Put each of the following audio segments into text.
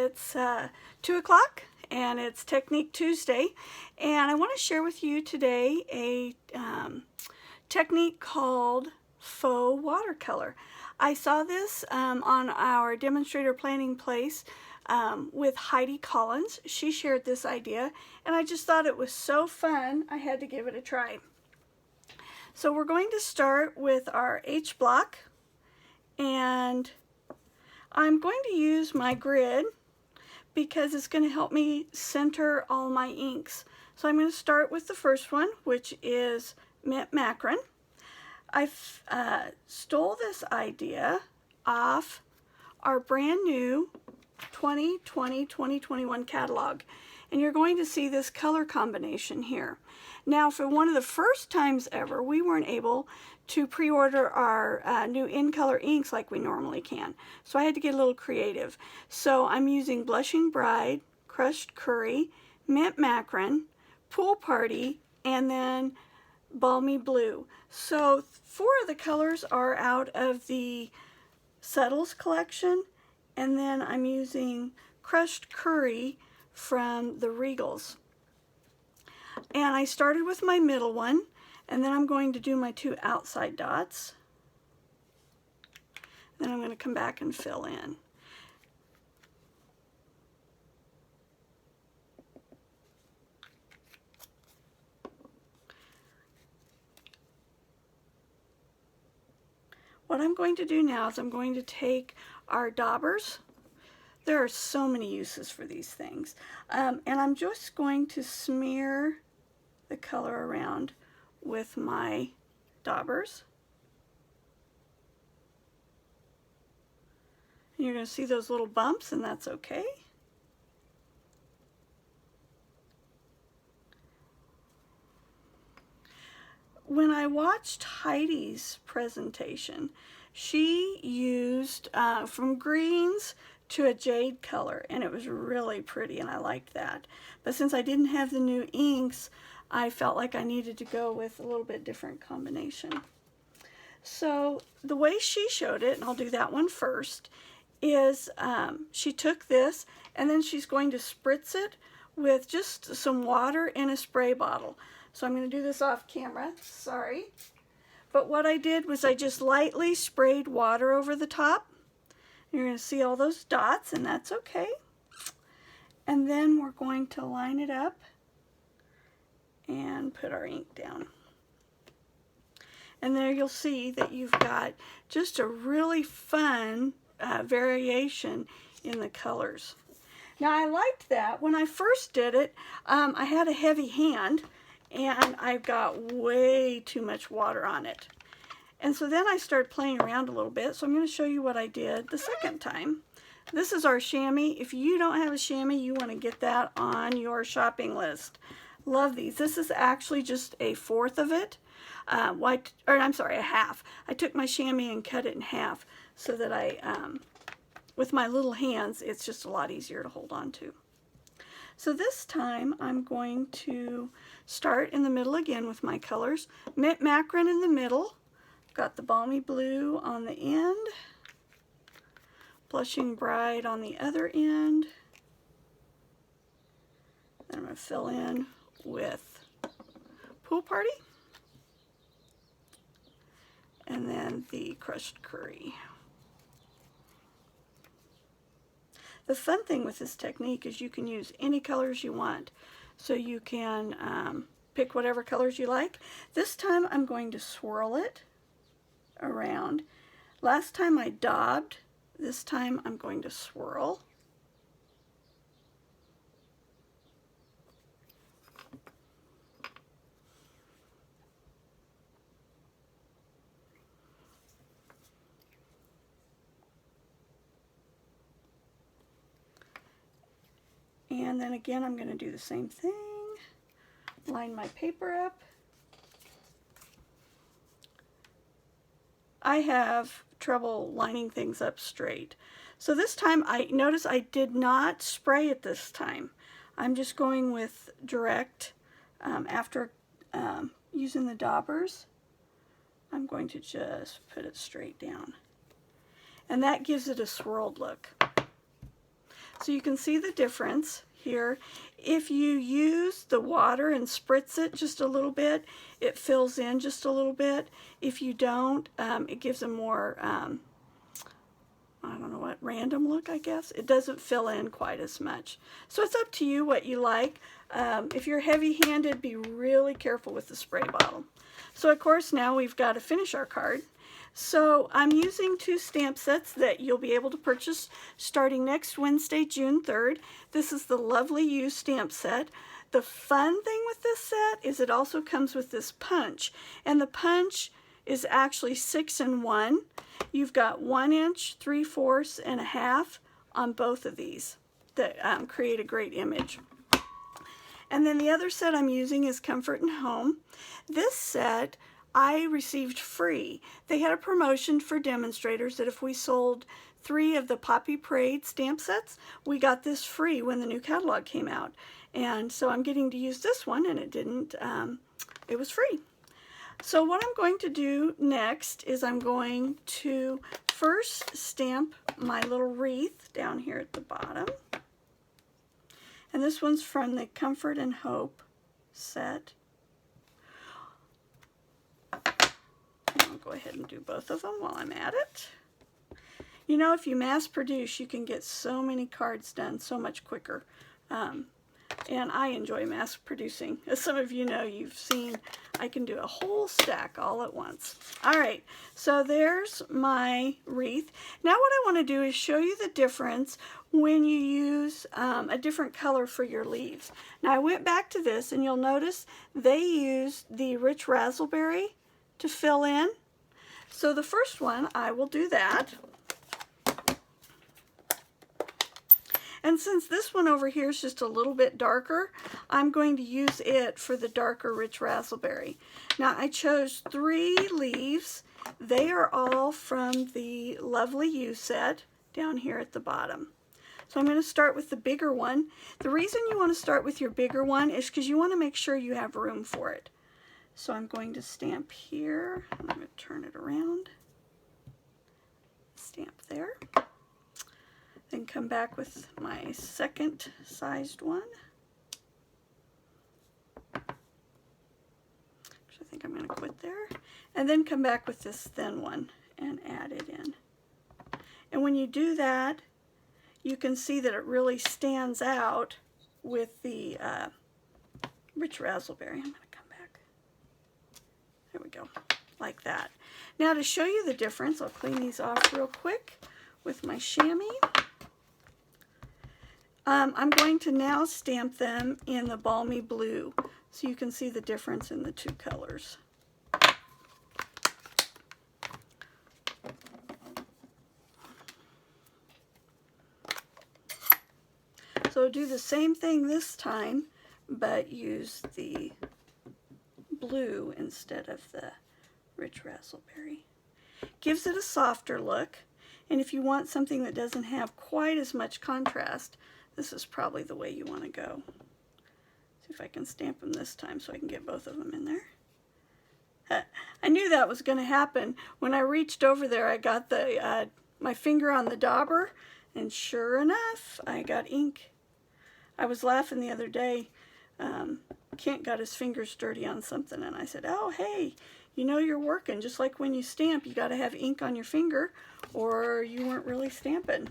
It's 2 o'clock and it's Technique Tuesday, and I want to share with you today a technique called Faux watercolor. I saw this on our demonstrator planning place with Heidi Collins. She shared this idea and I just thought it was so fun I had to give it a try. So we're going to start with our H block, and I'm going to use my grid because it's going to help me center all my inks. So I'm going to start with the first one, which is Mint Macron. I stole this idea off our brand new 2020-2021 catalog, and you're going to see this color combination here. Now, for one of the first times ever, we weren't able to pre-order our new in-color inks like we normally can. So I had to get a little creative. So I'm using Blushing Bride, Crushed Curry, Mint Macron, Pool Party, and then Balmy Blue. So 4 of the colors are out of the Subtles collection, and then I'm using Crushed Curry from the Regals. And I started with my middle one, and then I'm going to do my 2 outside dots. Then I'm going to come back and fill in. What I'm going to do now is I'm going to take our daubers. There are so many uses for these things. And I'm just going to smear the color around with my daubers. And you're going to see those little bumps, and that's okay. When I watched Heidi's presentation, she used from greens to a jade color, and it was really pretty, and I liked that. But since I didn't have the new inks, I felt like I needed to go with a little bit different combination. So the way she showed it, and I'll do that one first, is she took this and then she's going to spritz it with just some water in a spray bottle. So I'm going to do this off camera, sorry. But what I did was I just lightly sprayed water over the top. You're going to see all those dots, and that's okay. And then we're going to line it up and put our ink down. And there you'll see that you've got just a really fun variation in the colors. Now, I liked that. When I first did it, I had a heavy hand, and I've got way too much water on it. And so then I started playing around a little bit, so I'm going to show you what I did the second time. This is our chamois. If you don't have a chamois, you want to get that on your shopping list. Love these. This is actually just a 1/4 of it. I'm sorry, a half. I took my chamois and cut it in half so that with my little hands, it's just a lot easier to hold on to. So this time I'm going to start in the middle again with my colors. Mint Macron in the middle. Got the Balmy Blue on the end. Blushing Bride on the other end. Then I'm going to fill in with Pool Party. And then the Crushed Curry. The fun thing with this technique is you can use any colors you want. So you can pick whatever colors you like. This time I'm going to swirl it around. Last time I daubed. This time I'm going to swirl. And then again, I'm going to do the same thing. Line my paper up. I have trouble lining things up straight. So this time, notice I did not spray it this time. I'm just going with direct after using the daubers. I'm going to just put it straight down. And that gives it a swirled look. So you can see the difference here. If you use the water and spritz it just a little bit, it fills in just a little bit. If you don't, it gives a more, I don't know what, random look, I guess. It doesn't fill in quite as much. So it's up to you what you like. If you're heavy-handed, be really careful with the spray bottle. So of course now we've got to finish our card. So I'm using 2 stamp sets that you'll be able to purchase starting next Wednesday, June 3rd. This is the Lovely You stamp set. The fun thing with this set is it also comes with this punch, and the punch is actually 6 in 1. You've got 1 inch, 3/4, and 1/2 on both of these that create a great image. And then the other set I'm using is Comfort and Home. This set I received free. They had a promotion for demonstrators that if we sold 3 of the Poppy Parade stamp sets, we got this free when the new catalog came out. And so I'm getting to use this one, and it was free. So what I'm going to do next is I'm going to first stamp my little wreath down here at the bottom. And this one's from the Comfort and Hope set. I'll go ahead and do both of them while I'm at it. You know, if you mass produce, you can get so many cards done so much quicker. And I enjoy mass producing. As some of you know, you've seen, I can do a whole stack all at once. All right, so there's my wreath. Now what I want to do is show you the difference when you use a different color for your leaves. Now I went back to this, and you'll notice they used the rich raspberry to fill in. So the first one, I will do that. And since this one over here is just a little bit darker, I'm going to use it for the darker rich raspberry. Now I chose 3 leaves. They are all from the Lovely You set down here at the bottom. So I'm going to start with the bigger one. The reason you want to start with your bigger one is because you want to make sure you have room for it. So I'm going to stamp here. I'm going to turn it around. Stamp there. Then come back with my second sized one. Actually, I think I'm going to quit there. And then come back with this thin one and add it in. And when you do that, you can see that it really stands out with the rich raspberry. I'm going to come back. There we go, like that. Now to show you the difference, I'll clean these off real quick with my chamois. I'm going to now stamp them in the balmy blue so you can see the difference in the 2 colors. So do the same thing this time, but use the blue instead of the rich raspberry. Gives it a softer look, and if you want something that doesn't have quite as much contrast, this is probably the way you want to go. See if I can stamp them this time so I can get both of them in there. I knew that was going to happen. When I reached over there, I got the my finger on the dauber, and sure enough, I got ink. I was laughing the other day. Kent got his fingers dirty on something, and I said, oh, hey, you know you're working. Just like when you stamp, you got to have ink on your finger, or you weren't really stamping.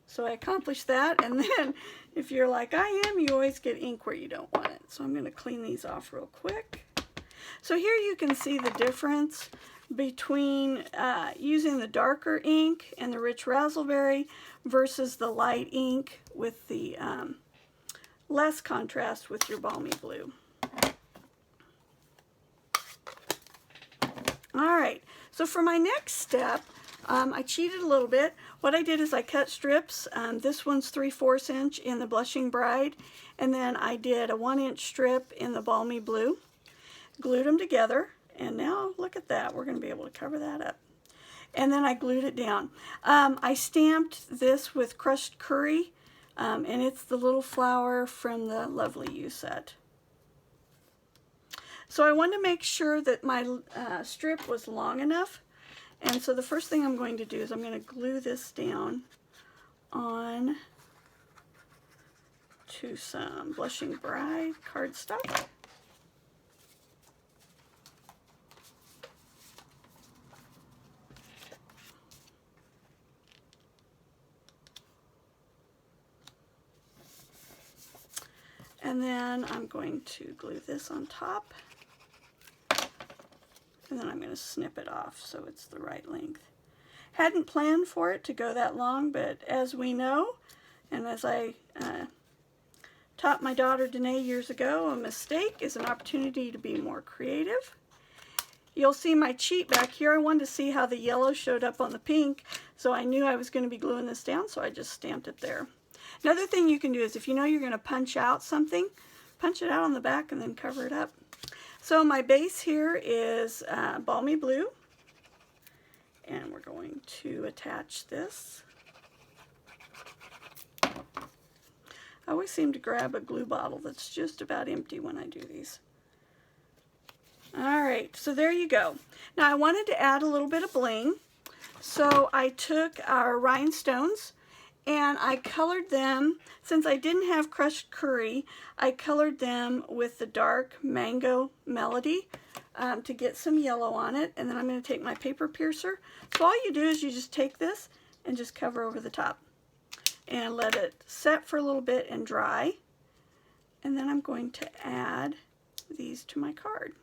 So I accomplished that, and then if you're like I am, you always get ink where you don't want it. So I'm going to clean these off real quick. So here you can see the difference between using the darker ink and the rich raspberry versus the light ink with the less contrast with your balmy blue. All right, so for my next step, I cheated a little bit. What I did is I cut strips. This one's 3/4 inch in the Blushing Bride, and then I did a 1 inch strip in the Balmy Blue. Glued them together, and now look at that. We're going to be able to cover that up. And then I glued it down. I stamped this with crushed curry, and it's the little flower from the Lovely You set. So I wanted to make sure that my strip was long enough. And so the first thing I'm going to do is I'm going to glue this down on to some Blushing Bride cardstock. And then I'm going to glue this on top. And then I'm going to snip it off so it's the right length. Hadn't planned for it to go that long, but as we know, and as I taught my daughter Danae years ago, a mistake is an opportunity to be more creative. You'll see my cheat back here. I wanted to see how the yellow showed up on the pink, so I knew I was going to be gluing this down, so I just stamped it there. Another thing you can do is if you know you're going to punch out something, punch it out on the back and then cover it up. So my base here is Balmy Blue, and we're going to attach this. I always seem to grab a glue bottle that's just about empty when I do these. Alright, so there you go. Now I wanted to add a little bit of bling, so I took our rhinestones and I colored them. Since I didn't have crushed curry, I colored them with the dark Mango Melody to get some yellow on it. And then I'm going to take my paper piercer. So all you do is you just take this and just cover over the top and let it set for a little bit and dry. And then I'm going to add these to my card.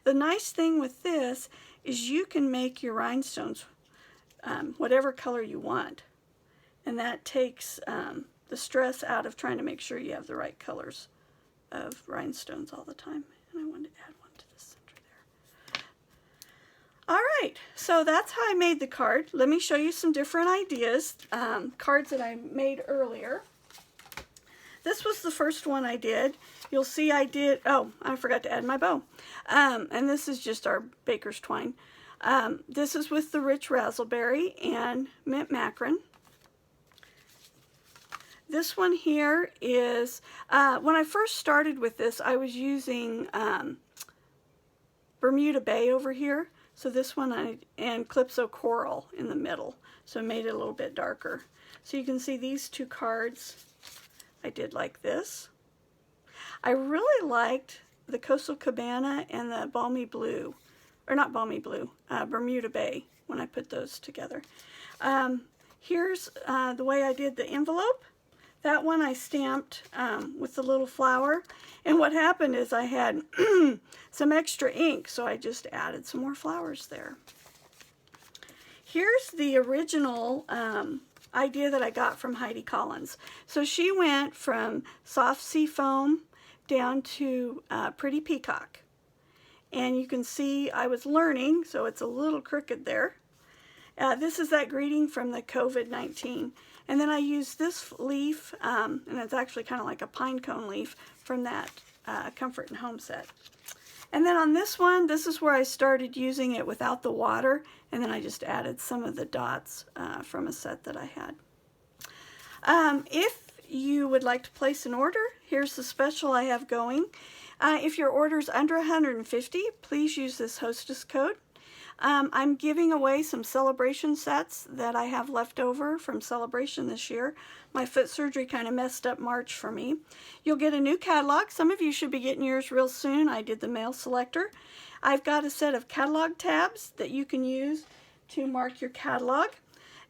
The nice thing with this is you can make your rhinestones whatever color you want, and that takes the stress out of trying to make sure you have the right colors of rhinestones all the time. And I wanted to add one to the center there. Alright, so that's how I made the card. Let me show you some different ideas, cards that I made earlier. This was the first one I did. You'll see I did, oh, I forgot to add my bow. And this is just our baker's twine. This is with the Rich Razzleberry and Mint Macaron. This one here is, when I first started with this, I was using Bermuda Bay over here. So this one, and Calypso Coral in the middle. So I made it a little bit darker. So you can see these two cards I did like this. I really liked the Coastal Cabana and the Balmy Blue. Or not Balmy Blue, Bermuda Bay, when I put those together. Here's the way I did the envelope. That one I stamped with the little flower. And what happened is I had some extra ink, so I just added some more flowers there. Here's the original idea that I got from Heidi Collins. So she went from soft sea foam down to Pretty Peacock. And you can see I was learning, so it's a little crooked there. This is that greeting from the COVID-19. And then I used this leaf, and it's actually kind of like a pine cone leaf from that Comfort and Home set. And then on this one, this is where I started using it without the water, and then I just added some of the dots from a set that I had. If you would like to place an order, here's the special I have going. If your order is under 150, please use this hostess code. I'm giving away some celebration sets that I have left over from Celebration this year. My foot surgery kind of messed up March for me. You'll get a new catalog. Some of you should be getting yours real soon. I did the mail selector. I've got a set of catalog tabs that you can use to mark your catalog.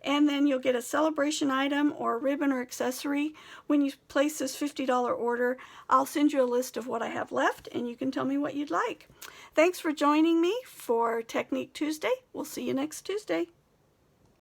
And then you'll get a celebration item or ribbon or accessory. When you place this $50 order, I'll send you a list of what I have left, and you can tell me what you'd like. Thanks for joining me for Technique Tuesday. We'll see you next Tuesday.